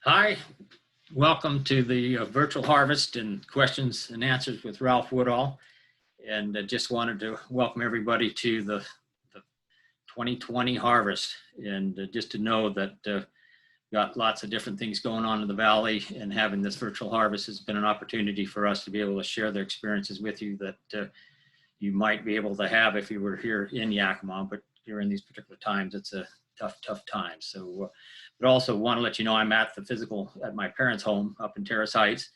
Hi, welcome to the virtual harvest and questions and answers with Ralph Woodall. And just wanted to welcome everybody to the 2020 harvest. And just to know that got lots of different things going on in the Valley, and having this virtual harvest has been an opportunity for us to be able to share their experiences with you that you might be able to have if you were here in Yakima, but during these particular times, it's a tough time. So, but also want to let you know I'm at my parents' home up in Terrace Heights,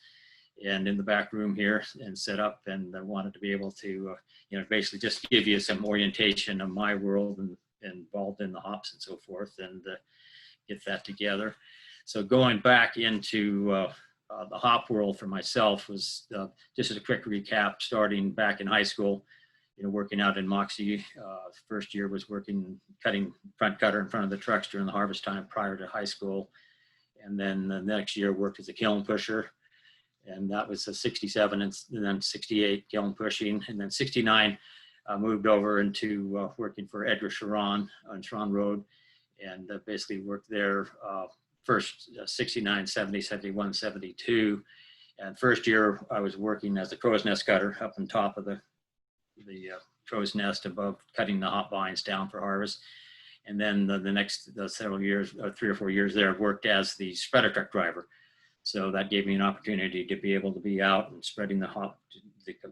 and in the back room here and set up, and I wanted to be able to, basically just give you some orientation of my world and involved in the hops and so forth, and get that together. So going back into the hop world for myself was just as a quick recap, starting back in high school, working out in Moxie. First year was working, cutting front cutter in front of the trucks during the harvest time prior to high school. And then the next year worked as a kiln pusher. And that was a 67 and then 68 kiln pushing. And then 69 moved over into working for Edgar Sharon on Sharon Road, and basically worked there first 69, 70, 71, 72. And first year I was working as a crow's nest cutter up on top of the crow's nest above, cutting the hop vines down for harvest. And then the next several years, 3 or 4 years there, I've worked as the spreader truck driver. So that gave me an opportunity to be able to be out and spreading the hop.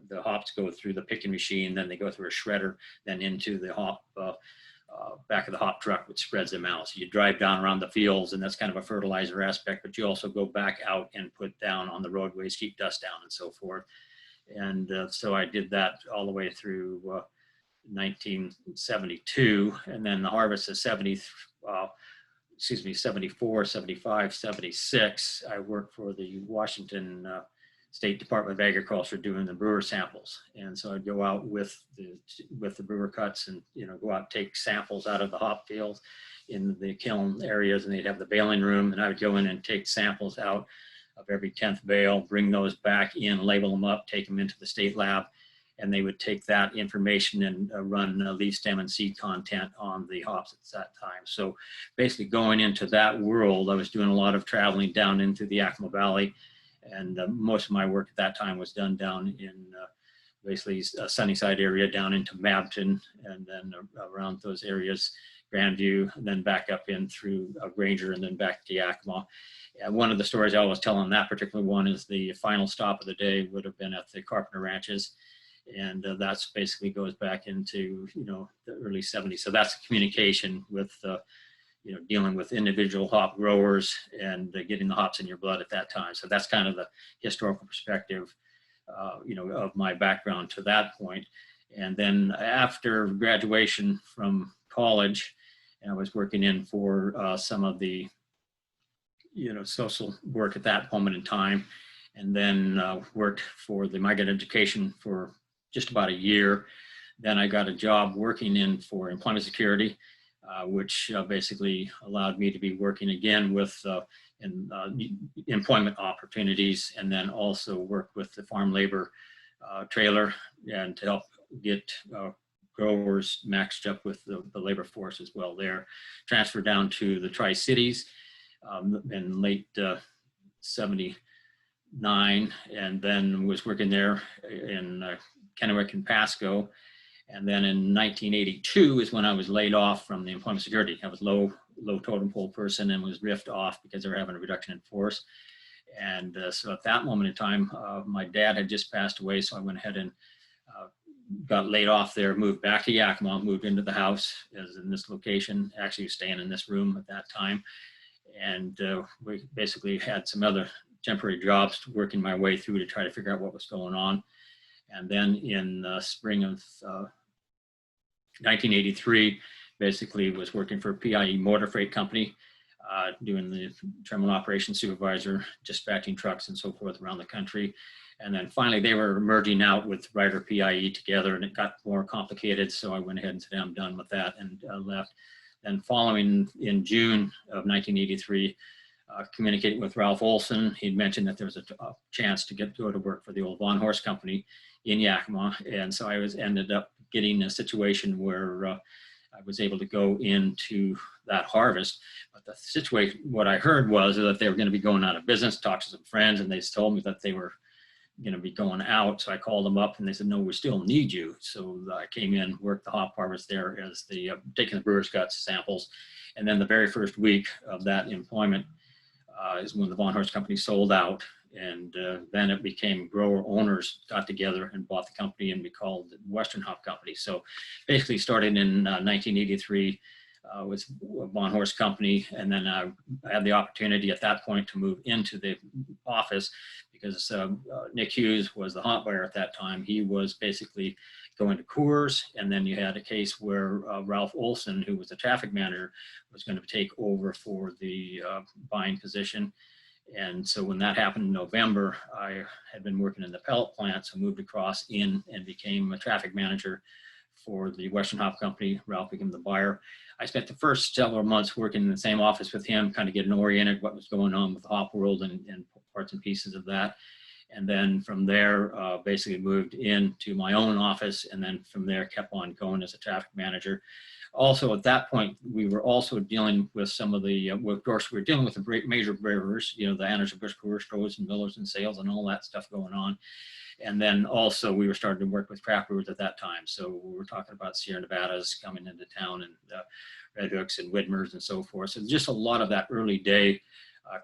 The hops go through the picking machine, then they go through a shredder, then into the hop, back of the hop truck, which spreads them out. So you drive down around the fields, and that's kind of a fertilizer aspect, but you also go back out and put down on the roadways, keep dust down and so forth. And so I did that all the way through 1972. And then the harvest of 74, 75, 76, I worked for the Washington State Department of Agriculture doing the brewer samples. And so I'd go out with the brewer cuts and, go out and take samples out of the hop fields in the kiln areas, and they'd have the baling room, and I would go in and take samples out of every 10th bale, bring those back in, label them up, take them into the state lab, and they would take that information and run leaf stem and seed content on the hops at that time. So basically going into that world, I was doing a lot of traveling down into the Yakima Valley, and most of my work at that time was done down in basically a Sunnyside area, down into Mabton, and then around those areas, Grandview, and then back up in through Granger, and then back to Yakima. And one of the stories I always tell on that particular one is the final stop of the day would have been at the Carpenter Ranches. And that's basically goes back into, the early 70s. So that's communication with, dealing with individual hop growers and getting the hops in your blood at that time. So that's kind of the historical perspective, of my background to that point. And then after graduation from college, I was working in for some of the social work at that moment in time, and then worked for the migrant education for just about a year. Then I got a job working for employment security, which basically allowed me to be working again with employment opportunities, and then also work with the farm labor trailer, and to help get growers matched up with the labor force as well there. Transferred down to the Tri-Cities in late 79, and then was working there in Kennewick and Pasco. And then in 1982 is when I was laid off from the employment security. I was low totem pole person and was riffed off because they were having a reduction in force. And so at that moment in time, my dad had just passed away, so I went ahead and got laid off there, moved back to Yakima, moved into the house as in this location, actually staying in this room at that time. And we basically had some other temporary jobs working my way through to try to figure out what was going on. And then in spring of 1983, basically was working for PIE Motor Freight Company, doing the terminal operations supervisor, dispatching trucks and so forth around the country. And then finally they were merging out with Ryder PIE together, and it got more complicated. So I went ahead and said, I'm done with that, and left. And following in June of 1983, communicating with Ralph Olson, he'd mentioned that there was a chance to go to work for the old Von Horst Company in Yakima. And so I ended up getting a situation where I was able to go into that harvest. But the situation, what I heard was that they were going to be going out of business, talked to some friends, and they told me that they were going to be going out. So I called them up and they said, no, we still need you. So I came in, worked the hop harvest there as the taking the brewer's guts samples. And then the very first week of that employment is when the Von Horst company sold out. And then it became grower owners got together and bought the company and we called it Western Hop Company. So basically started in 1983 with Von Horst company. And then I had the opportunity at that point to move into the office because Nick Hughes was the hop buyer at that time. He was basically going to Coors, and then you had a case where Ralph Olson, who was the traffic manager, was going to take over for the buying position. And so when that happened in November, I had been working in the pellet plant, so moved across in and became a traffic manager for the Western Hop Company. Ralph became the buyer. I spent the first several months working in the same office with him, kind of getting oriented what was going on with the hop world and parts and pieces of that. And then from there, basically moved into my own office, and then from there kept on going as a traffic manager. Also, at that point, we were also dealing with some of the, of course, we were dealing with the major brewers, you know, the Anheuser-Busch, Coors, Strohs, and Millers and Sales and all that stuff going on. And then also we were starting to work with craft brewers at that time. So we were talking about Sierra Nevadas coming into town and Red Hooks and Widmers and so forth. So just a lot of that early day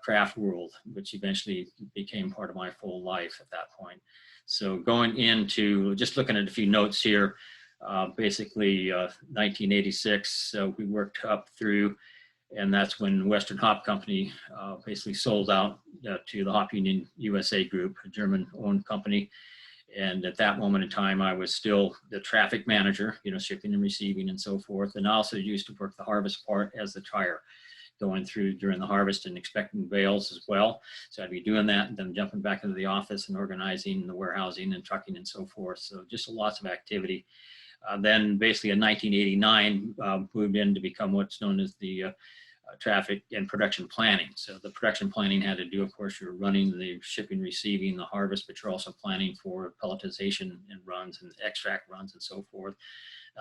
craft world, which eventually became part of my full life at that point. So going into, just looking at a few notes here, basically 1986, we worked up through, and that's when Western Hop Company basically sold out to the Hopunion USA group, a German-owned company. And at that moment in time, I was still the traffic manager, you know, shipping and receiving and so forth. And I also used to work the harvest part as the tire, going through during the harvest and expecting bales as well. So I'd be doing that and then jumping back into the office and organizing the warehousing and trucking and so forth. So just lots of activity. Then basically in 1989, moved in to become what's known as the traffic and production planning. So the production planning had to do, of course, you're running the shipping, receiving, the harvest, but you're also planning for pelletization and runs and extract runs and so forth.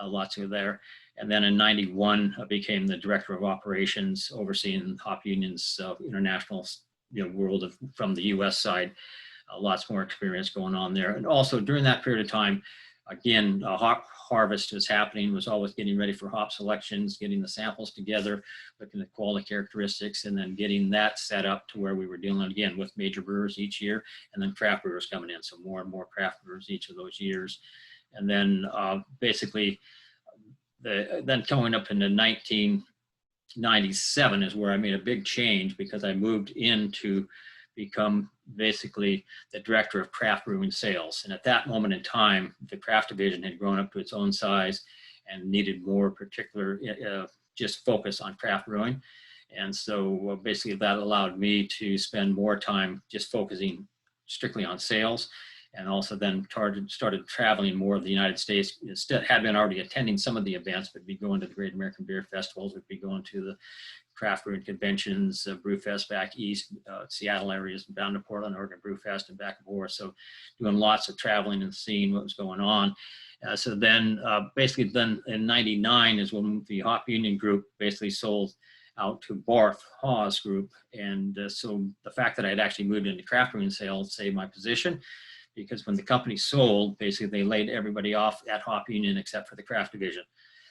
Lots of there. And then in 91, I became the director of operations, overseeing Hopunion's international world from the US side. Lots more experience going on there. And also during that period of time, again, hop harvest was happening, was always getting ready for hop selections, getting the samples together, looking at quality characteristics, and then getting that set up to where we were dealing again with major brewers each year, and then craft brewers coming in. So more and more craft brewers each of those years. And then basically, then coming up into 1997 is where I made a big change, because I moved in to become basically the director of craft brewing sales. And at that moment in time, the craft division had grown up to its own size and needed more particular just focus on craft brewing. And so basically that allowed me to spend more time just focusing strictly on sales. And also then started traveling more of the United States. Instead, had been already attending some of the events, but be going to the Great American Beer Festivals, would be going to the craft brewing conventions, Brewfest back east, Seattle areas, down to Portland, Oregon Brewfest, and back and forth. So doing lots of traveling and seeing what was going on. So then basically then in 99 is when the Hopunion group basically sold out to Barth Hawes group. And so the fact that I had actually moved into craft brewing sales saved my position, because when the company sold, basically they laid everybody off at Hopunion except for the craft division.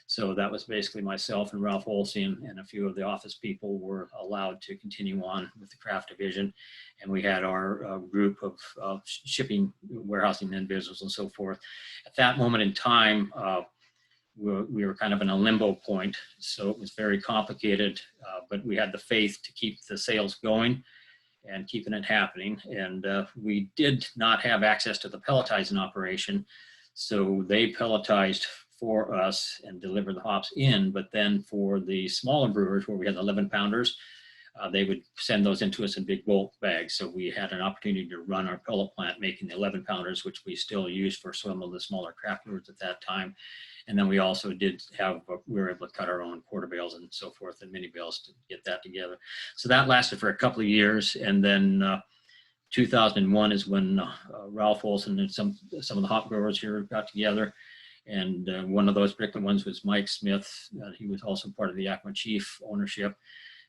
So that was basically myself and Ralph Olson, and a few of the office people were allowed to continue on with the craft division. And we had our group of shipping, warehousing individuals and so forth. At that moment in time, we were kind of in a limbo point. So it was very complicated, but we had the faith to keep the sales going and keeping it happening. And we did not have access to the pelletizing operation. So they pelletized for us and delivered the hops in, but then for the smaller brewers where we had 11 pounders, they would send those into us in big bulk bags. So we had an opportunity to run our pellet plant making the 11 pounders, which we still used for some of the smaller craft brewers at that time. And then we also did have, we were able to cut our own quarter bales and so forth and mini bales to get that together. So that lasted for a couple of years. And then 2001 is when Ralph Olson and some of the hop growers here got together And one of those particular ones was Mike Smith. He was also part of the Yakima Chief ownership.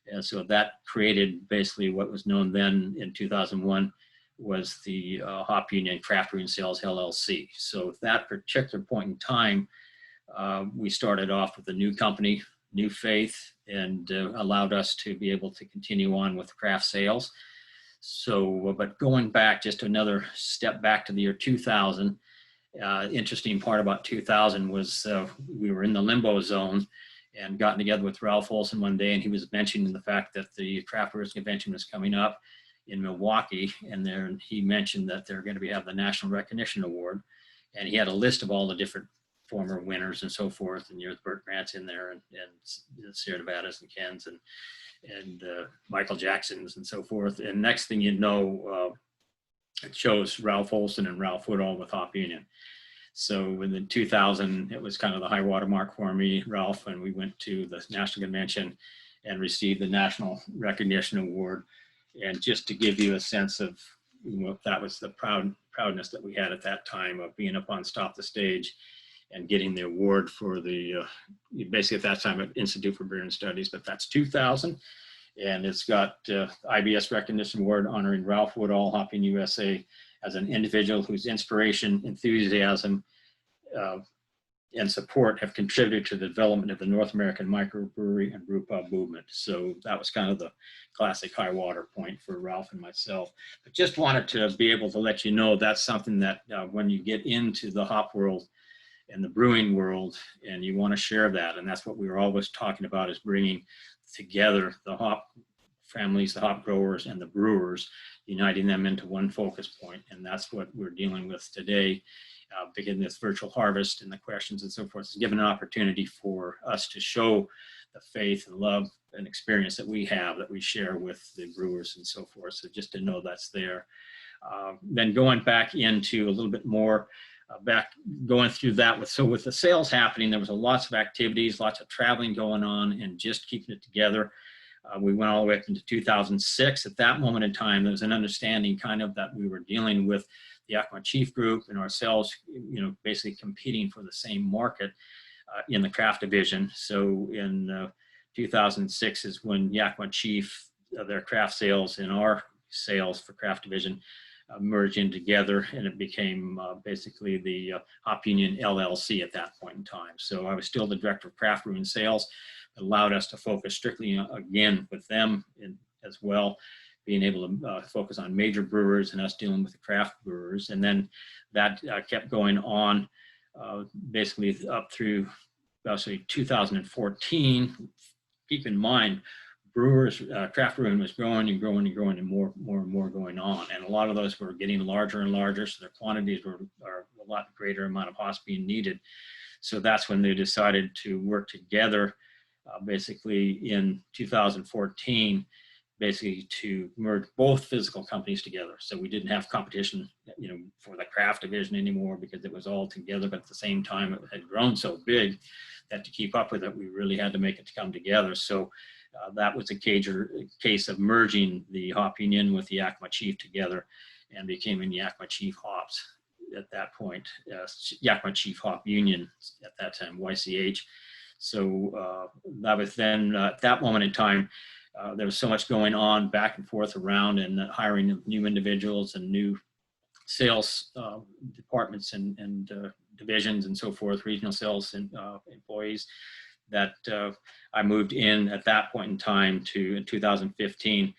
And so that created basically what was known then in 2001 was the Hopunion Craft Brewing Sales LLC. So at that particular point in time, we started off with a new company, new faith, and allowed us to be able to continue on with craft sales. So, but going back just another step back to the year 2000, interesting part about 2000 was we were in the limbo zone and gotten together with Ralph Olson one day, and he was mentioning the fact that the Craft Brewers Convention was coming up in Milwaukee, and there he mentioned that they're going to have the National Recognition Award, and he had a list of all the different former winners and so forth, and there's Burt Grant's in there, and Sierra Nevadas and Ken's and Michael Jackson's and so forth. And next thing you know, it shows Ralph Olson and Ralph Woodall with Hopunion. So within 2000, it was kind of the high water mark for me, Ralph, and we went to the National Convention and received the National Recognition Award. And just to give you a sense of, that was the proudness that we had at that time of being up on Stop the Stage and getting the award for the, basically at that time, at Institute for Brewing Studies, but that's 2000. And it's got IBS Recognition Award honoring Ralph Woodall, Hopin USA, as an individual whose inspiration, enthusiasm, and support have contributed to the development of the North American microbrewery and brewpub movement. So that was kind of the classic high water point for Ralph and myself. But just wanted to be able to let you know that's something that when you get into the hop world and the brewing world and you want to share that, and that's what we were always talking about, is bringing together the hop families, the hop growers and the brewers, uniting them into one focus point. And that's what we're dealing with today. Begin this virtual harvest and the questions and so forth is given an opportunity for us to show the faith and love and experience that we have, that we share with the brewers and so forth. So just to know that's there. Then going back into a little bit more, going through that with the sales happening, there was lots of activities, lots of traveling going on, and just keeping it together. We went all the way up into 2006. At that moment in time, there was an understanding kind of that we were dealing with the Yakima Chief Group and ourselves, basically competing for the same market in the craft division. So in 2006 is when Yakima Chief, their craft sales and our sales for craft division merged in together, and it became basically the Hopunion LLC at that point in time. So I was still the director of craft brewing sales. It allowed us to focus strictly again with them as well, being able to focus on major brewers and us dealing with the craft brewers. And then that kept going on basically up through actually 2014. Keep in mind, brewers, craft brewing was growing and growing and growing, and more and more going on. And a lot of those were getting larger and larger, so their quantities are a lot greater amount of hops being needed. So that's when they decided to work together, basically in 2014, basically to merge both physical companies together. So we didn't have competition, for the craft division anymore because it was all together, but at the same time it had grown so big that to keep up with it, we really had to make it to come together. So that was a case of merging the Hopunion with the Yakima Chief together and became Yakima Chief Hops at that point, Yakima Chief Hopunion at that time, YCH. So that was then, at that moment in time, there was so much going on back and forth around, and hiring of new individuals and new sales departments and divisions and so forth, regional sales and employees, that I moved in at that point in time in 2015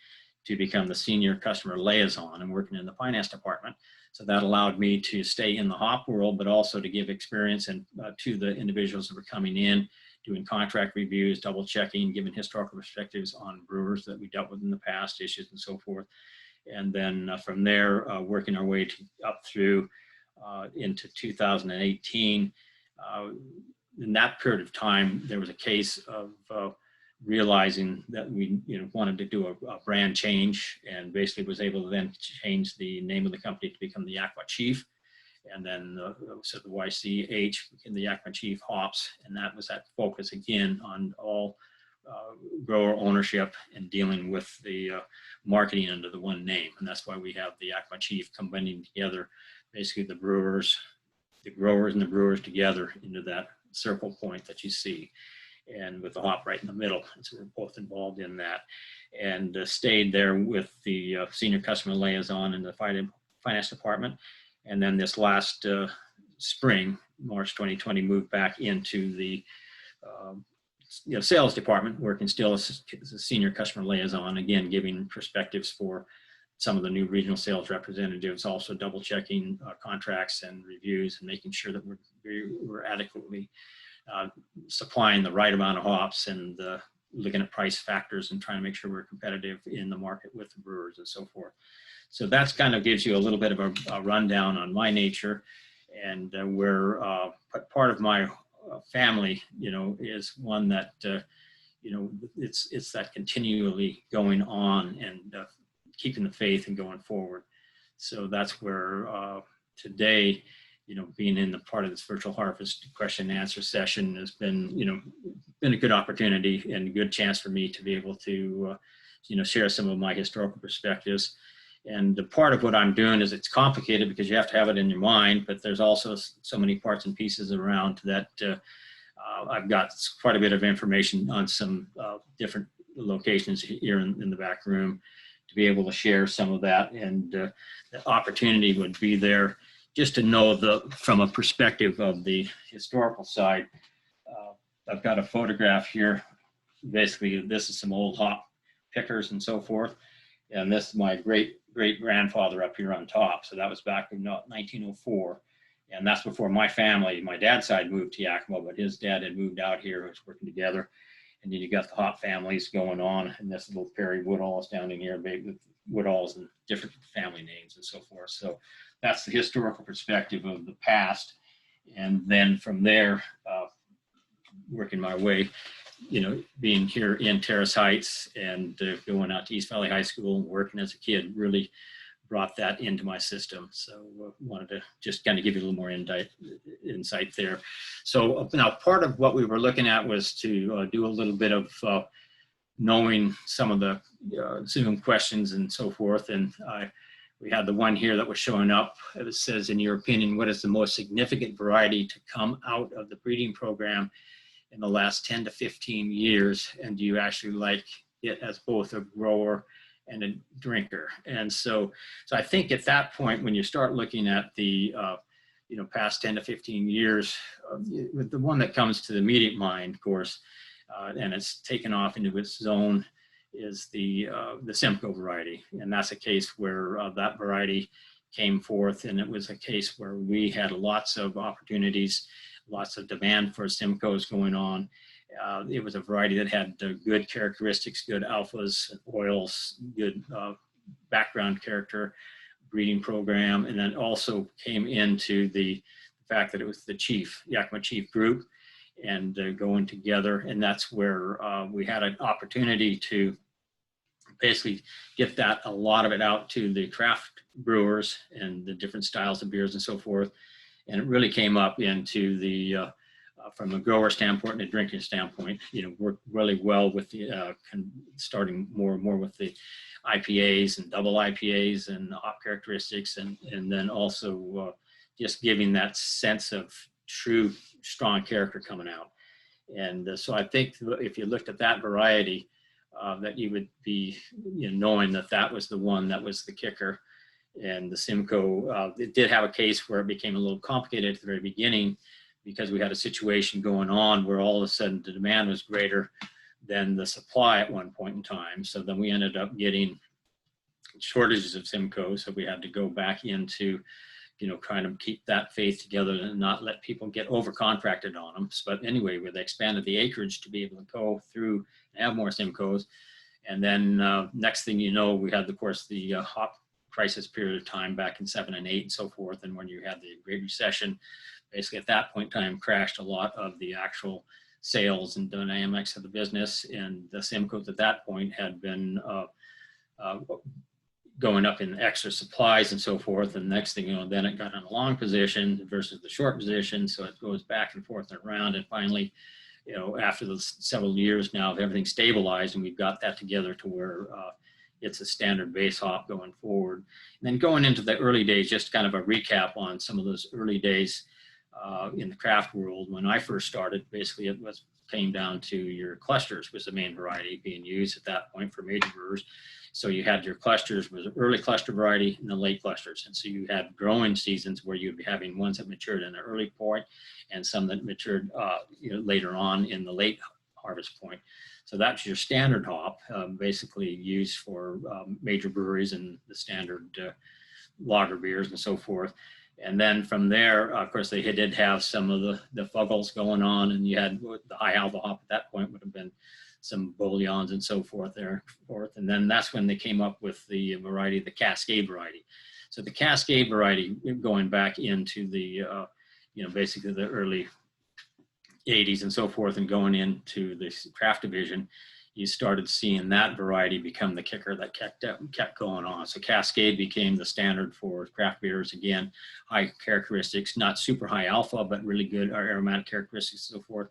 to become the senior customer liaison and working in the finance department. So that allowed me to stay in the hop world, but also to give experience and to the individuals that were coming in, doing contract reviews, double checking, giving historical perspectives on brewers that we dealt with in the past, issues and so forth. And then from there, working our way up through into 2018. In that period of time, there was a case of realizing that we wanted to do a brand change, and basically was able to then change the name of the company to become the Yakima Chief. And then so the YCH became the Yakima Chief Hops, and that was that focus again on all grower ownership and dealing with the marketing under the one name. And that's why we have the Yakima Chief combining together basically the brewers, the growers and the brewers together into that circle point that you see, and with the hop right in the middle. And so we're both involved in that, and stayed there with the senior customer liaison in the finance department. And then this last spring, March 2020, moved back into the sales department, working still as a senior customer liaison, again, giving perspectives for some of the new regional sales representatives, also double checking contracts and reviews and making sure that we're adequately supplying the right amount of hops, and looking at price factors and trying to make sure we're competitive in the market with the brewers and so forth. So that's kind of gives you a little bit of a rundown on my nature, and where part of my family, is one that, it's that continually going on and keeping the faith and going forward. So that's where today, being in the part of this virtual harvest question and answer session has been, been a good opportunity and a good chance for me to be able to, share some of my historical perspectives. And the part of what I'm doing is it's complicated because you have to have it in your mind, but there's also so many parts and pieces around that I've got quite a bit of information on some different locations here in the back room to be able to share some of that. And the opportunity would be there just to know from a perspective of the historical side. I've got a photograph here. Basically, this is some old hop pickers and so forth. And this is my great-grandfather up here on top. So that was back in 1904. And that's before my family, my dad's side, moved to Yakima, but his dad had moved out here, was working together. And then you got the hop families going on. And this little Perry Woodall is down in here, with Woodalls and different family names and so forth. So that's the historical perspective of the past. And then from there, working my way, being here in Terrace Heights and going out to East Valley High School and working as a kid really brought that into my system. So wanted to just kind of give you a little more insight there. So now part of what we were looking at was to do a little bit of knowing some of the Zoom questions and so forth. And we had the one here that was showing up. It says, in your opinion, what is the most significant variety to come out of the breeding program in the last 10 to 15 years? And do you actually like it as both a grower and a drinker? And so I think at that point, when you start looking at the, past 10 to 15 years, with the one that comes to the immediate mind, of course, and it's taken off into its zone, is the Simcoe variety. And that's a case where that variety came forth, and it was a case where we had lots of opportunities, lots of demand for Simcoes going on. It was a variety that had good characteristics, good alphas, oils, good background character, breeding program, and then also came into the fact that it was the Yakima Chief group and going together. And that's where we had an opportunity to basically get a lot of it out to the craft brewers and the different styles of beers and so forth. And it really came up into the, from a grower standpoint and a drinking standpoint, worked really well with the, starting more and more with the IPAs and double IPAs and hop characteristics. And then also just giving that sense of true strong character coming out. And so I think if you looked at that variety, that you would be knowing that was the one that was the kicker. And the Simcoe, it did have a case where it became a little complicated at the very beginning because we had a situation going on where all of a sudden the demand was greater than the supply at one point in time. So then we ended up getting shortages of Simcoe. So we had to go back into, trying to keep that faith together and not let people get over-contracted on them. But anyway, we expanded the acreage to be able to go through and have more Simcoes. And then next thing you know, we had, of course, the hop crisis period of time back in 7 and 8 and so forth. And when you had the Great Recession, basically at that point in time crashed a lot of the actual sales and dynamics of the business. And the Simcoes at that point had been going up in extra supplies and so forth. And next thing you know, then it got in a long position versus the short position. So it goes back and forth and around. And finally, after the several years now of everything stabilized, and we've got that together to where it's a standard base hop going forward. And then going into the early days, just kind of a recap on some of those early days. in the craft world. When I first started, basically it came down to your clusters was the main variety being used at that point for major brewers. So you had your clusters, was an early cluster variety and the late clusters. And so you had growing seasons where you'd be having ones that matured in the early point and some that matured later on in the late harvest point. So that's your standard hop, basically used for major breweries and the standard lager beers and so forth. And then from there, of course, they did have some of the fuggles going on, and you had the high alpha hop at that point would have been some bouillons and so forth there. And then that's when they came up with the variety, the Cascade variety. So the Cascade variety, going back into the, basically the early 80s and so forth, and going into the craft division, you started seeing that variety become the kicker that kept going on. So Cascade became the standard for craft beers. Again, high characteristics, not super high alpha, but really good aromatic characteristics and so forth.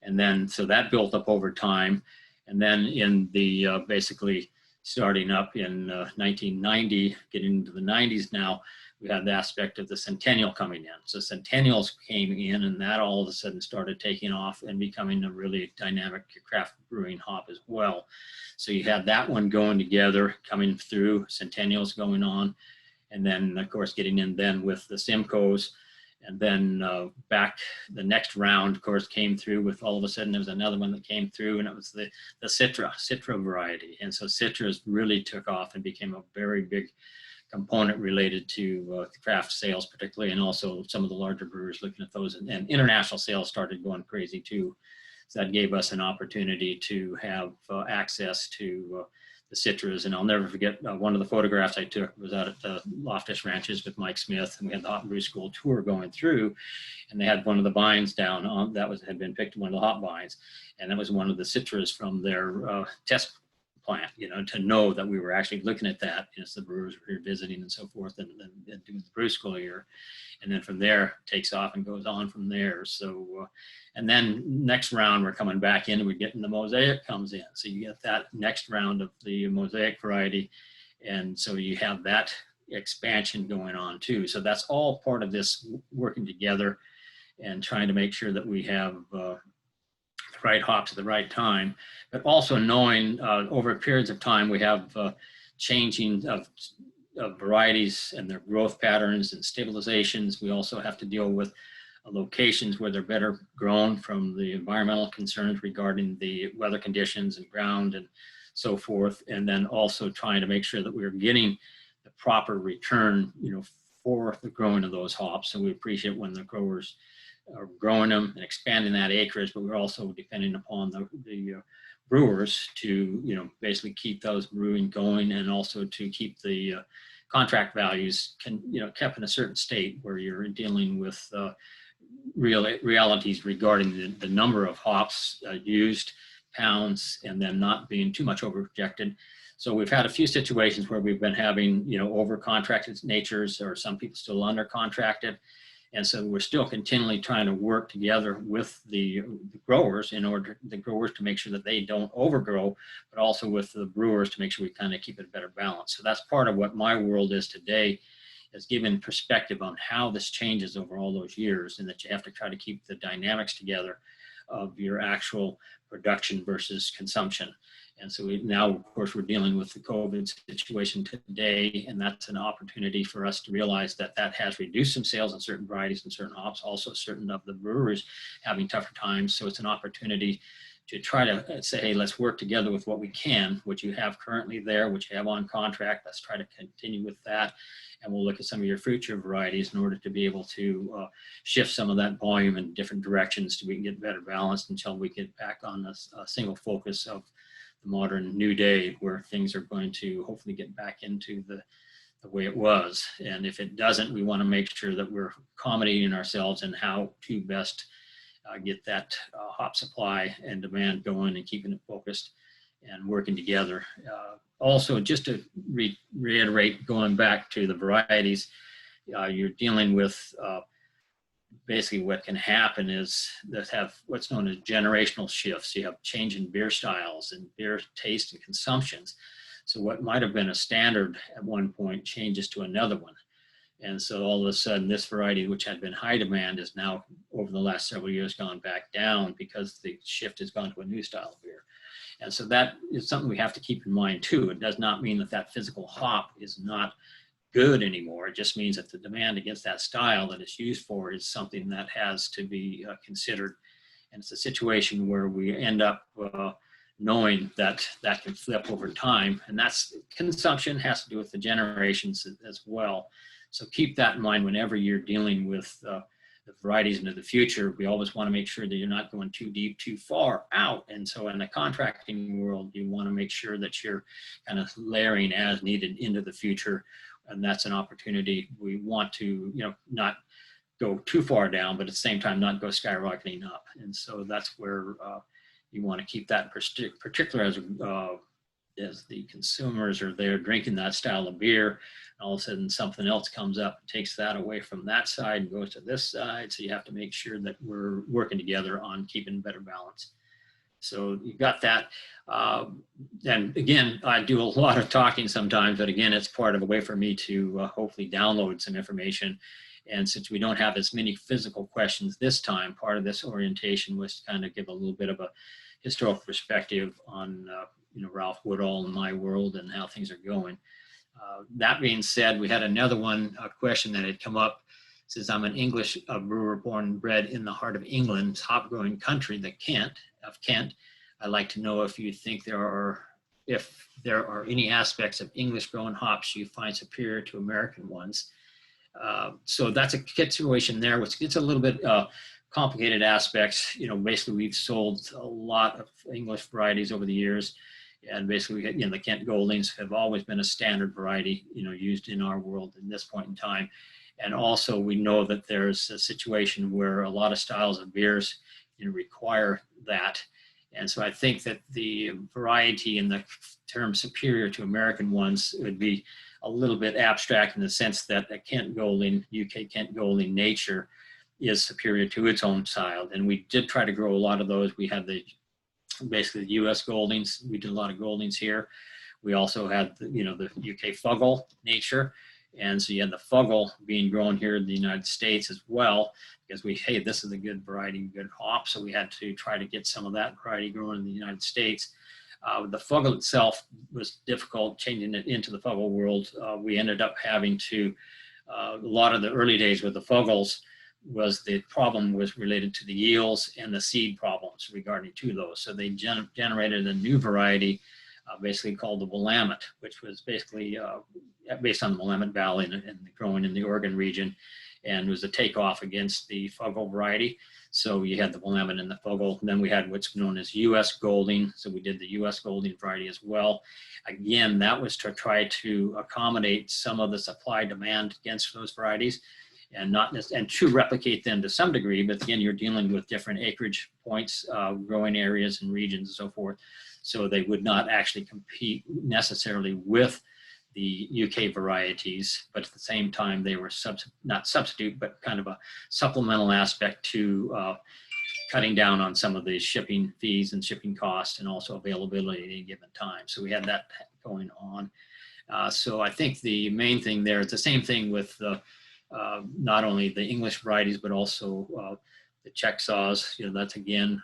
And then, so that built up over time. And then in the basically starting up in 1990, getting into the 90s now, we had the aspect of the Centennial coming in. So Centennials came in, and that all of a sudden started taking off and becoming a really dynamic craft brewing hop as well. So you had that one going together, coming through, Centennials going on, and then of course getting in then with the Simcoes. And then back the next round, of course, came through with all of a sudden there was another one that came through, and it was the Citra variety. And so Citras really took off and became a very big component related to craft sales particularly, and also some of the larger brewers looking at those, and international sales started going crazy too. So that gave us an opportunity to have access to the Citras. And I'll never forget one of the photographs I took was out at the Loftus Ranches with Mike Smith, and we had the Hop Brew School tour going through, and they had one of the vines down on that had been picked, one of the hop vines, and that was one of the Citras from their test plant, to know that we were actually looking at that as the brewers were here visiting and so forth, and doing the brew school year. And then from there takes off and goes on from there. So, and then next round we're coming back in and we're getting the Mosaic comes in. So you get that next round of the Mosaic variety. And so you have that expansion going on too. So that's all part of this working together and trying to make sure that we have right hops at the right time, but also knowing over periods of time we have changing of varieties and their growth patterns and stabilizations. We also have to deal with locations where they're better grown from the environmental concerns regarding the weather conditions and ground and so forth, and then also trying to make sure that we're getting the proper return, for the growing of those hops. So we appreciate when the growers are growing them and expanding that acreage, but we're also depending upon the brewers to, basically keep those brewing going, and also to keep the contract values kept in a certain state where you're dealing with realities regarding the number of hops used, pounds, and then not being too much over projected. So we've had a few situations where we've been having, over contracted natures, or some people still under contracted. And so we're still continually trying to work together with the growers to make sure that they don't overgrow, but also with the brewers to make sure we kind of keep it a better balance. So that's part of what my world is today, is giving perspective on how this changes over all those years, and that you have to try to keep the dynamics together of your actual production versus consumption. And so now, of course, we're dealing with the COVID situation today, and that's an opportunity for us to realize that that has reduced some sales on certain varieties and certain hops, also certain of the brewers having tougher times. So it's an opportunity to try to say, hey, let's work together with what we can, what you have currently there, what you have on contract. Let's try to continue with that. And we'll look at some of your future varieties in order to be able to shift some of that volume in different directions so we can get better balanced until we get back on a single focus of the modern new day, where things are going to hopefully get back into the way it was. And if it doesn't, we want to make sure that we're accommodating ourselves in how to best get that hop supply and demand going, and keeping it focused and working together. Also, just to reiterate, going back to the varieties, you're dealing with basically what can happen is that have what's known as generational shifts. You have change in beer styles and beer taste and consumptions. So what might have been a standard at one point changes to another one. And so all of a sudden, this variety, which had been high demand, is now over the last several years gone back down because the shift has gone to a new style of beer. And so that is something we have to keep in mind too. It does not mean that that physical hop is not good anymore. It just means that the demand against that style that it's used for is something that has to be considered. And it's a situation where we end up knowing that that can flip over time. And that's consumption has to do with the generations as well. So keep that in mind whenever you're dealing with the varieties into the future. We always want to make sure that you're not going too deep, too far out. And so in the contracting world, you want to make sure that you're kind of layering as needed into the future. And that's an opportunity. We want to, not go too far down, but at the same time, not go skyrocketing up. And so that's where you want to keep that in particular as the consumers are there drinking that style of beer. All of a sudden something else comes up and takes that away from that side and goes to this side. So you have to make sure that we're working together on keeping better balance. So you got that. And again, I do a lot of talking sometimes, but again, it's part of a way for me to hopefully download some information. And since we don't have as many physical questions this time, part of this orientation was to kind of give a little bit of a historical perspective on Ralph Woodall and my world and how things are going. That being said, we had another question that had come up. It says, I'm an English brewer born and bred in the heart of England's hop growing country, Kent. I'd like to know if you think there are any aspects of English grown hops you find superior to American ones. So that's a situation there, which gets a little bit complicated aspects. Basically we've sold a lot of English varieties over the years. And basically, the Kent Goldings have always been a standard variety, used in our world in this point in time. And also we know that there's a situation where a lot of styles of beers, require that. And so I think that the variety in the term superior to American ones would be a little bit abstract in the sense that the Kent Golding, UK Kent Golding nature is superior to its own style. And we did try to grow a lot of those. We had basically the US Goldings. We did a lot of Goldings here. We also had the UK Fuggle nature. And so you had the Fuggle being grown here in the United States as well, because this is a good variety, good hop. So we had to try to get some of that variety grown in the United States. The Fuggle itself was difficult, changing it into the Fuggle world. We ended up having to, a lot of the early days with the Fuggles, the problem was related to the yields and the seed problems regarding to those. So they generated a new variety, basically called the Willamette, which was basically based on the Willamette Valley and growing in the Oregon region, and was a takeoff against the Fuggle variety. So you had the Willamette and the Fuggle. And then we had what's known as US Golding. So we did the US Golding variety as well. Again, that was to try to accommodate some of the supply demand against those varieties, and to replicate them to some degree. But again, you're dealing with different acreage points, growing areas and regions and so forth. So they would not actually compete necessarily with the UK varieties, but at the same time, they were not substitute, but kind of a supplemental aspect to cutting down on some of the shipping fees and shipping costs, and also availability at any given time. So we had that going on. So I think the main thing there, it's the same thing with not only the English varieties, but also the Czech saws. That's again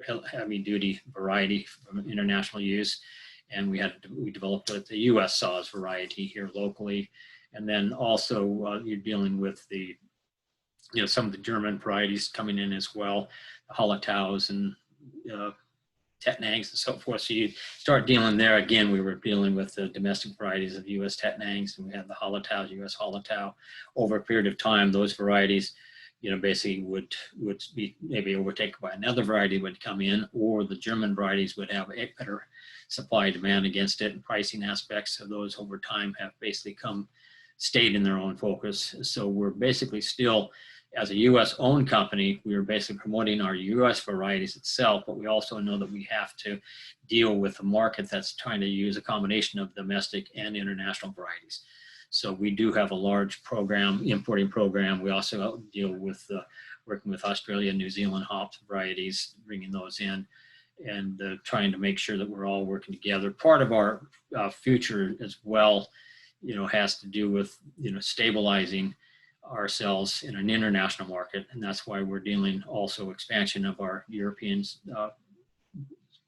a heavy duty variety from international use. And we developed the US saws variety here locally. And then also you're dealing with some of the German varieties coming in as well, the Hallertaus and Tettnangs and so forth. So you start dealing there. Again, we were dealing with the domestic varieties of US Tettnangs, and we had the Hallertaus, US Hallertau. Over a period of time, those varieties, basically would be maybe overtaken by another variety would come in, or the German varieties would have a better supply demand against it, and pricing aspects of those over time have basically stayed in their own focus. So we're basically still, as a US owned company, we are basically promoting our US varieties itself, but we also know that we have to deal with a market that's trying to use a combination of domestic and international varieties. So we do have a large importing program. We also deal with working with Australia and New Zealand hops varieties, bringing those in, and trying to make sure that we're all working together. Part of our future as well has to do with, stabilizing ourselves in an international market. And that's why we're dealing also expansion of our European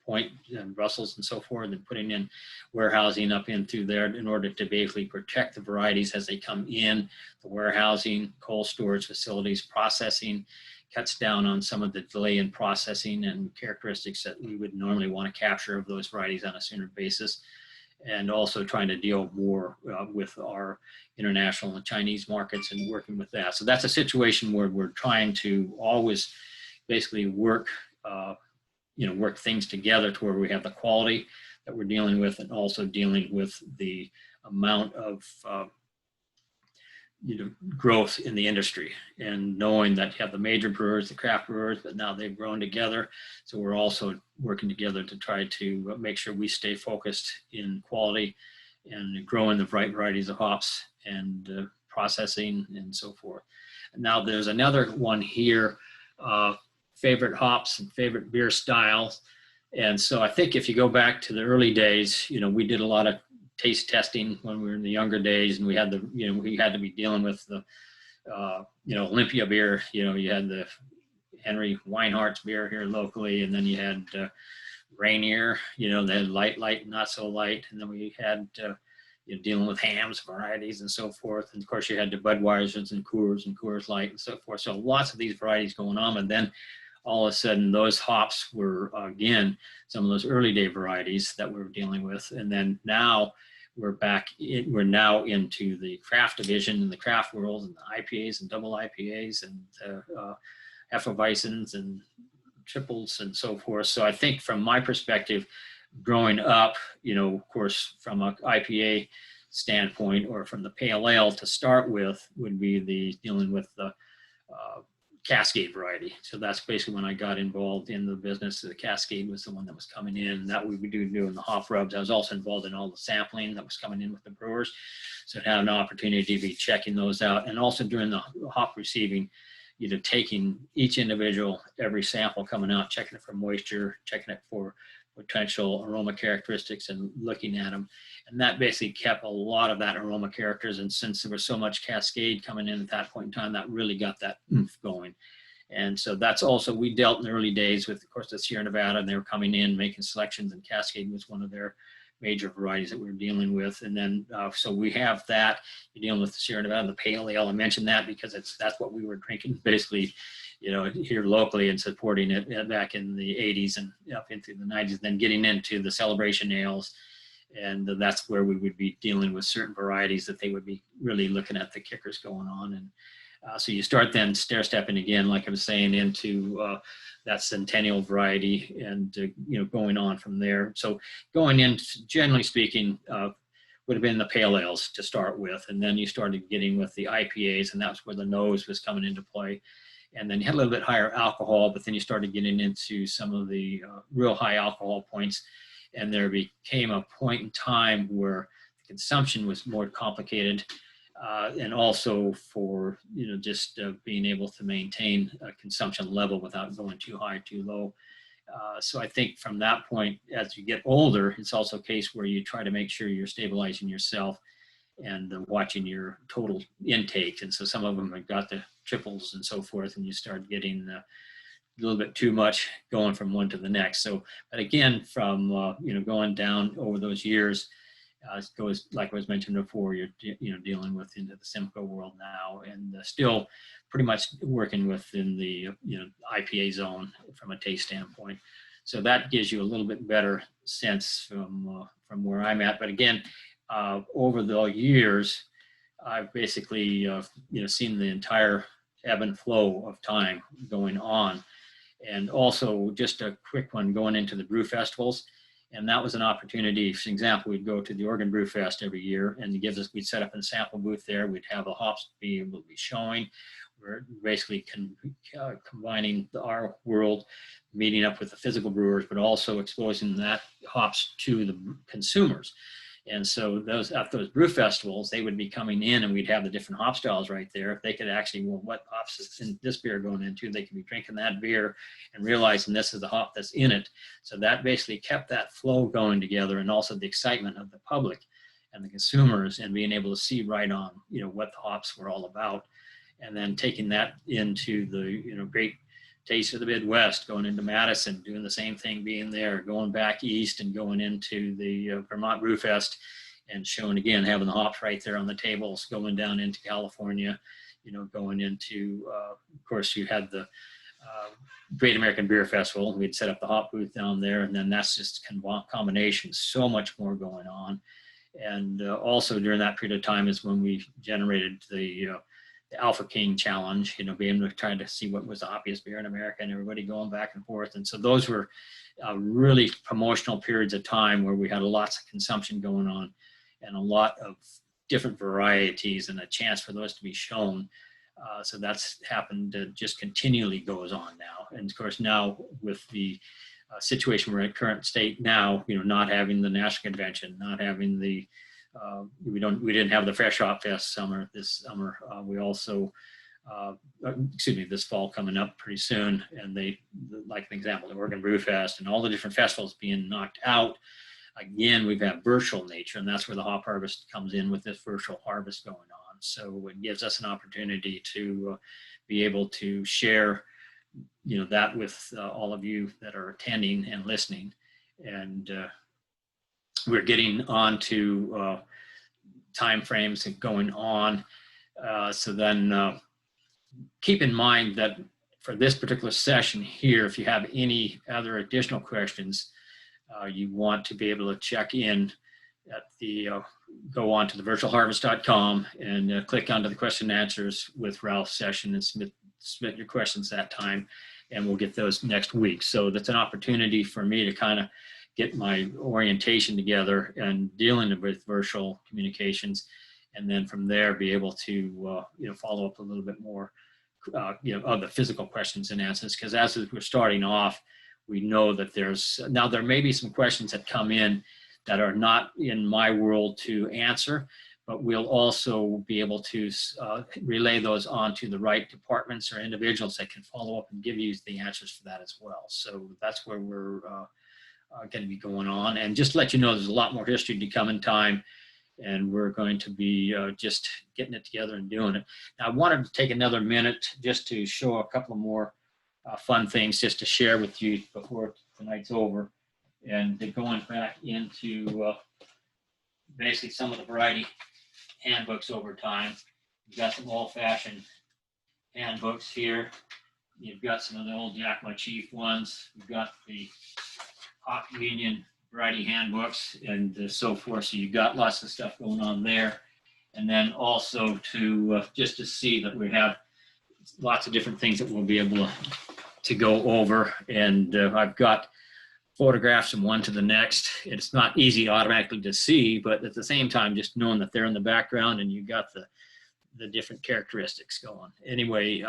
point and Brussels and so forth, and putting in warehousing up in through there in order to basically protect the varieties as they come in, the warehousing, cold storage facilities, processing, cuts down on some of the delay in processing and characteristics that we would normally want to capture of those varieties on a sooner basis. And also trying to deal more with our international and Chinese markets and working with that. So that's a situation where we're trying to always basically work things together to where we have the quality that we're dealing with, and also dealing with the amount of growth in the industry, and knowing that you have the major brewers, the craft brewers, but now they've grown together. So we're also working together to try to make sure we stay focused in quality and growing the right varieties of hops and processing and so forth. And now there's another one here, favorite hops and favorite beer styles. And so I think if you go back to the early days, we did a lot of taste testing when we were in the younger days, and we had we had to be dealing with the, Olympia beer. You had the Henry Weinhardt's beer here locally, and then you had Rainier, they had light, not so light. And then we had, dealing with hams varieties and so forth. And of course you had the Budweisers and Coors Light and so forth. So lots of these varieties going on. And then all of a sudden those hops were, again, some of those early day varieties that we were dealing with. And then now we're now into the craft division in the craft world, and the IPAs and double IPAs and Hefeweizens and triples and so forth. So I think from my perspective, growing up, of course, from an IPA standpoint or from the pale ale to start with would be dealing with the Cascade variety. So that's basically when I got involved in the business. The Cascade was the one that was coming in, that we would do doing the hop rubs. I was also involved in all the sampling that was coming in with the brewers. So I had an opportunity to be checking those out. And also during the hop receiving, taking each individual, every sample coming out, checking it for moisture, checking it for potential aroma characteristics and looking at them. And that basically kept a lot of that aroma characters. And since there was so much Cascade coming in at that point in time, that really got that oomph going. And so that's also, we dealt in the early days with, of course, the Sierra Nevada, and they were coming in making selections, and Cascade was one of their major varieties that we were dealing with. And then, so we have that, you're dealing with the Sierra Nevada, the pale ale. I mentioned that because that's what we were drinking basically, here locally, and supporting it back in the 80s and up into the 90s, then getting into the celebration ales. And that's where we would be dealing with certain varieties that they would be really looking at the kickers going on. And so you start then stair-stepping again, like I was saying, into that centennial variety, and going on from there. So going in, generally speaking, would have been the pale ales to start with, and then you started getting with the IPAs, and that's where the nose was coming into play. And then you had a little bit higher alcohol, but then you started getting into some of the real high alcohol points, and there became a point in time where the consumption was more complicated. And also for, just being able to maintain a consumption level without going too high, too low. So I think from that point, as you get older, it's also a case where you try to make sure you're stabilizing yourself and watching your total intake. And so some of them have got the triples and so forth, and you start getting a little bit too much going from one to the next. So, but again, from, going down over those years, it goes, like I was mentioned before, you're dealing with into the Simcoe world now, and still pretty much working within the IPA zone from a taste standpoint. So that gives you a little bit better sense from where I'm at. But again, over the years, I've basically seen the entire ebb and flow of time going on, and also just a quick one going into the brew festivals. And that was an opportunity. For example, we'd go to the Oregon Brew Fest every year, and we'd set up a sample booth there. We'd have the hops be able to be showing. We're basically combining our world, meeting up with the physical brewers, but also exposing that hops to the consumers. And so at those brew festivals, they would be coming in, and we'd have the different hop styles right there. If they could actually, what hops is in this beer going into, they could be drinking that beer and realizing this is the hop that's in it. So that basically kept that flow going together, and also the excitement of the public. and the consumers, and being able to see right on, what the hops were all about, and then taking that into the, great taste of the Midwest, going into Madison, doing the same thing, being there, going back east and going into the Vermont Brew Fest and showing again, having the hops right there on the tables, going down into California, going into, of course, you had the Great American Beer Festival. We'd set up the hop booth down there, and then that's just combination, so much more going on. And also during that period of time is when we generated the Alpha King Challenge, being able to try to see what was the hoppiest beer in America, and everybody going back and forth. And so those were really promotional periods of time where we had lots of consumption going on and a lot of different varieties and a chance for those to be shown. So that's happened, just continually goes on now. And of course, now with the situation we're in current state now, not having the national convention, not having the, we didn't have the Fresh Hop Fest this summer. We also, this fall coming up pretty soon. And like an example, the Oregon Brew Fest and all the different festivals being knocked out. Again, we've got virtual nature, and that's where the hop harvest comes in with this virtual harvest going on. So it gives us an opportunity to be able to share, that with all of you that are attending and listening. And we're getting on to time frames and going on. So then keep in mind that for this particular session here, if you have any other additional questions, you want to be able to check in at the, go on to the virtualharvest.com and click onto the question and answers with Ralph's session and submit your questions that time, and we'll get those next week. So that's an opportunity for me to kind of get my orientation together and dealing with virtual communications, and then from there be able to follow up a little bit more of the physical questions and answers, because as we're starting off, we know that there may be some questions that come in that are not in my world to answer, but we'll also be able to relay those on to the right departments or individuals that can follow up and give you the answers for that as well. So that's where we're going to be going on. And just to let you know, there's a lot more history to come in time, and we're going to be just getting it together and doing it. Now, I wanted to take another minute just to show a couple of more fun things just to share with you before tonight's over. And going back into basically some of the variety handbooks over time. You've got some old-fashioned handbooks here. You've got some of the old Yakima Chief ones. You've got the Hopunion variety handbooks and so forth. So you've got lots of stuff going on there. And then also to just to see that we have lots of different things that we'll be able to go over. And I've got photographs from one to the next. It's not easy automatically to see, but at the same time, just knowing that they're in the background and you got the different characteristics going. Anyway,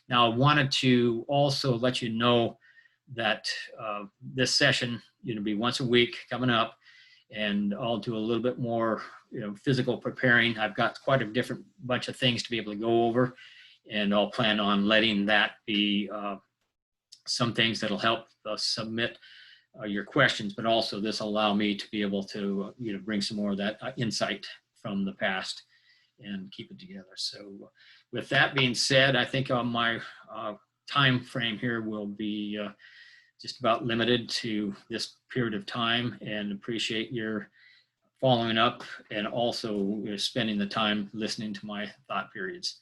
now I wanted to also let you know that this session, be once a week coming up, and I'll do a little bit more, physical preparing. I've got quite a different bunch of things to be able to go over, and I'll plan on letting that be some things that'll help submit your questions, but also this will allow me to be able to bring some more of that insight from the past and keep it together. So with that being said, I think my time frame here will be just about limited to this period of time, and appreciate your following up and also spending the time listening to my thought periods.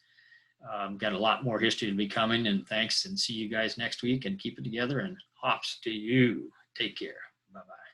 Got a lot more history to be coming, and thanks, and see you guys next week, and keep it together, and hops to you. Take care. Bye-bye.